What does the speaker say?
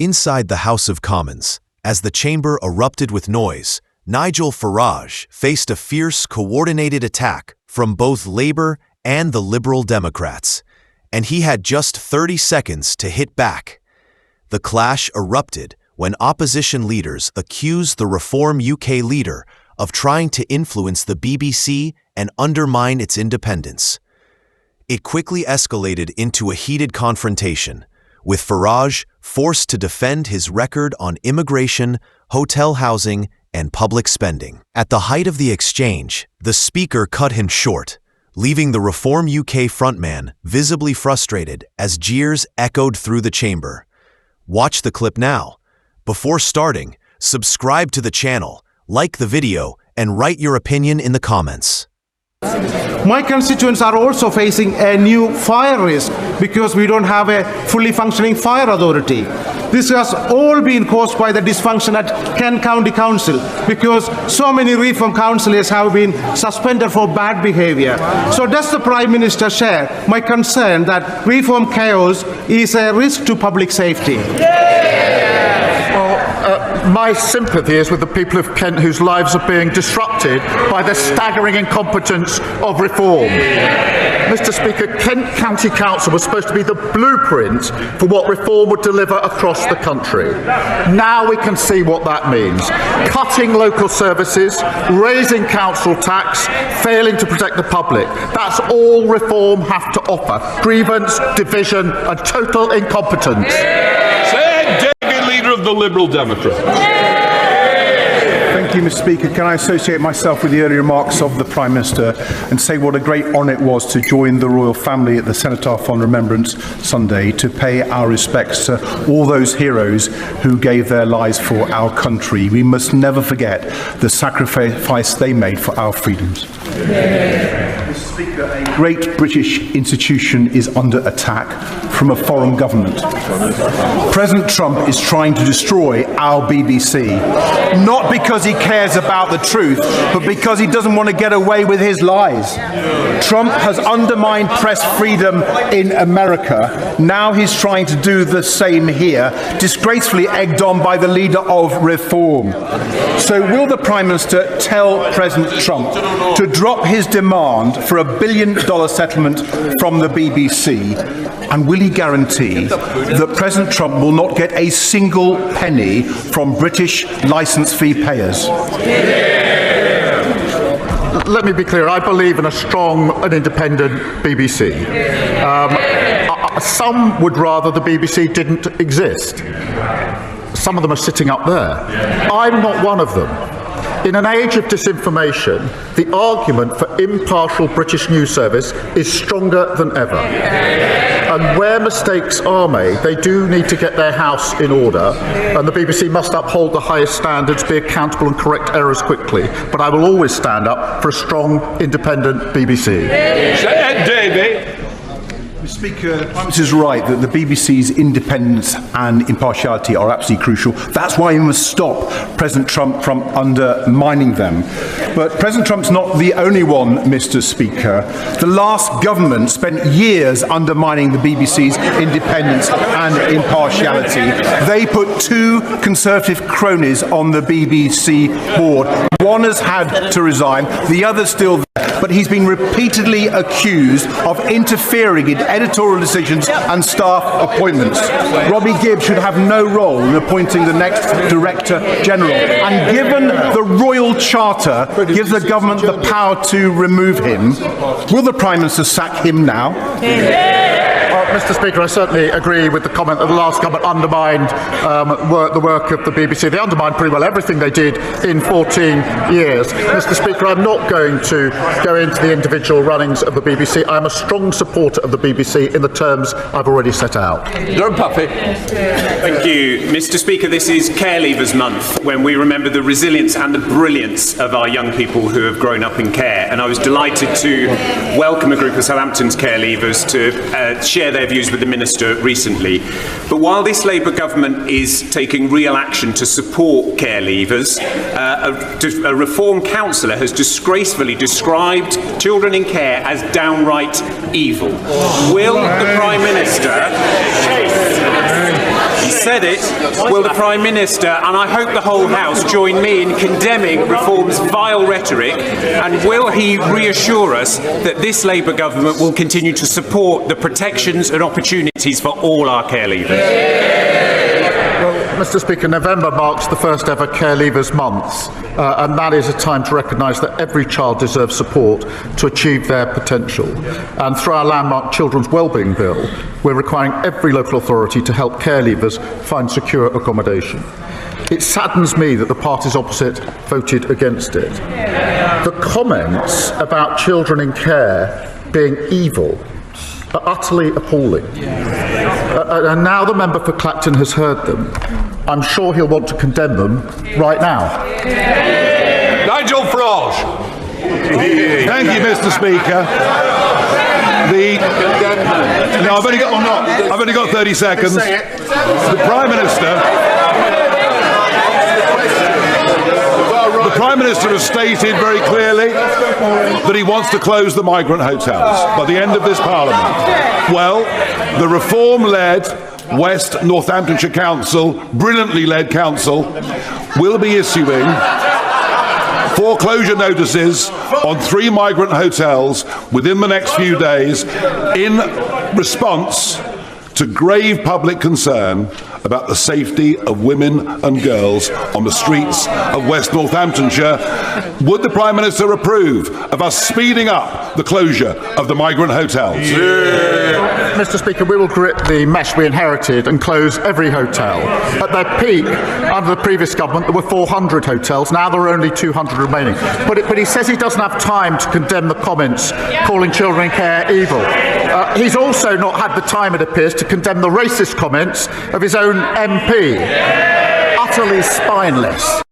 Inside the House of Commons, as the chamber erupted with noise, Nigel Farage faced a fierce, coordinated attack from both Labour and the Liberal Democrats, and he had just 30 seconds to hit back. The clash erupted when opposition leaders accused the Reform UK leader of trying to influence the BBC and undermine its independence. It quickly escalated into a heated confrontation, with Farage forced to defend his record on immigration, hotel housing, and public spending. At the height of the exchange, the Speaker cut him short, leaving the Reform UK frontman visibly frustrated as jeers echoed through the chamber. Watch the clip now. Before starting, subscribe to the channel, like the video, and write your opinion in the comments. My constituents are also facing a new fire risk because we don't have a fully functioning fire authority. This has all been caused by the dysfunction at Kent County Council because so many reform councillors have been suspended for bad behaviour. So does the Prime Minister share my concern that reform chaos is a risk to public safety? My sympathy is with the people of Kent whose lives are being disrupted by the staggering incompetence of reform. Mr. Speaker, Kent County Council was supposed to be the blueprint for what reform would deliver across the country. Now we can see what that means. Cutting local services, raising council tax, failing to protect the public. That's all reform have to offer. Grievance, division and total incompetence. Leader of the Liberal Democrats. Thank you, Mr. Speaker. Can I associate myself with the earlier remarks of the Prime Minister and say what a great honour it was to join the royal family at the Cenotaph on Remembrance Sunday to pay our respects to all those heroes who gave their lives for our country. We must never forget the sacrifice they made for our freedoms. Mr. Speaker, a great British institution is under attack from a foreign government. President Trump is trying to destroy our BBC, not because he cares about the truth, but because he doesn't want to get away with his lies. Trump has undermined press freedom in America. Now he's trying to do the same here, disgracefully egged on by the leader of reform. So will the Prime Minister tell President Trump to drop his demand for $1 billion settlement from the BBC? And will he guarantee that President Trump will not get a single penny from British licence fee payers? Let me be clear, I believe in a strong and independent BBC. Some would rather the BBC didn't exist. Some of them are sitting up there. I'm not one of them. In an age of disinformation, the argument for impartial British news service is stronger than ever. And where mistakes are made, they do need to get their house in order, and the BBC must uphold the highest standards, be accountable and correct errors quickly. But I will always stand up for a strong, independent BBC. David. Mr. Speaker, the Prime Minister is right that the BBC's independence and impartiality are absolutely crucial. That's why we must stop President Trump from undermining them. But President Trump's not the only one, Mr. Speaker. The last government spent years undermining the BBC's independence and impartiality. They put two Conservative cronies on the BBC board. One has had to resign, the other's still there, but he's been repeatedly accused of interfering in editorial decisions and staff appointments. Robbie Gibbs should have no role in appointing the next Director General. And given the Royal Charter gives the government the power to remove him, will the Prime Minister sack him now? Mr. Speaker, I certainly agree with the comment that the last government undermined the work of the BBC. They undermined pretty well everything they did in 14 years. Mr. Speaker, I'm not going to go into the individual runnings of the BBC. I'm a strong supporter of the BBC in the terms I've already set out. John Puffy. Thank you. Mr. Speaker, this is Care Leavers Month, when we remember the resilience and the brilliance of our young people who have grown up in care. And I was delighted to welcome a group of Southampton's care leavers to share their views with the Minister recently. But while this Labour government is taking real action to support care leavers, a Reform councillor has disgracefully described children in care as downright evil. Will the Prime Minister said it. Will the Prime Minister, and I hope the whole House, join me in condemning Reform's vile rhetoric, and will he reassure us that this Labour government will continue to support the protections and opportunities for all our care leavers? Well, Mr. Speaker, November marks the first ever Care Leavers Month, and that is a time to recognise that every child deserves support to achieve their potential. And through our landmark Children's Wellbeing Bill, we're requiring every local authority to help care leavers find secure accommodation. It saddens me that the parties opposite voted against it. The comments about children in care being evil are utterly appalling. And now the member for Clacton has heard them. I'm sure he'll want to condemn them right now. Nigel Farage. Thank you, Mr. Speaker. No, I've only got 30 seconds. The Prime Minister has stated very clearly that he wants to close the migrant hotels by the end of this Parliament. Well, the Reform-led West Northamptonshire Council, brilliantly led council, will be issuing foreclosure notices on 3 migrant hotels within the next few days in response to grave public concern about the safety of women and girls on the streets of West Northamptonshire. Would the Prime Minister approve of us speeding up the closure of the migrant hotels? Mr. Speaker, we will correct the mess we inherited and close every hotel. At their peak, under the previous government, there were 400 hotels. Now there are only 200 remaining. But he says he doesn't have time to condemn the comments calling children in care evil. He's also not had the time, it appears, to condemn the racist comments of his own MP. Utterly spineless.